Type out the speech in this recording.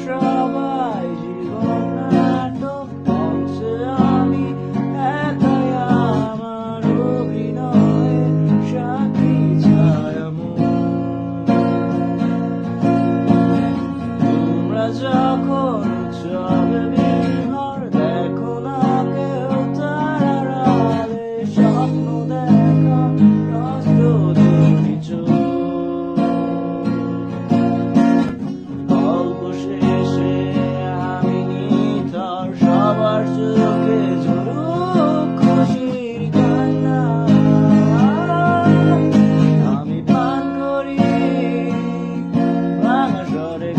সবাই জীবন নাটক বলছে আমি একাই আমার অভিনয়ের সাক্ষী ছায়াময়। তোমরা যখন চলে নির্ভর দেখো না কেউ তারার আড়ালে স্বপ্ন দেখা নষ্ট দুটি চোখ। গল্প শেষে আমি নিথর সবার চোখে ঝরুক খুশির কান্না। আমি পান করি ভাঙা স্বরে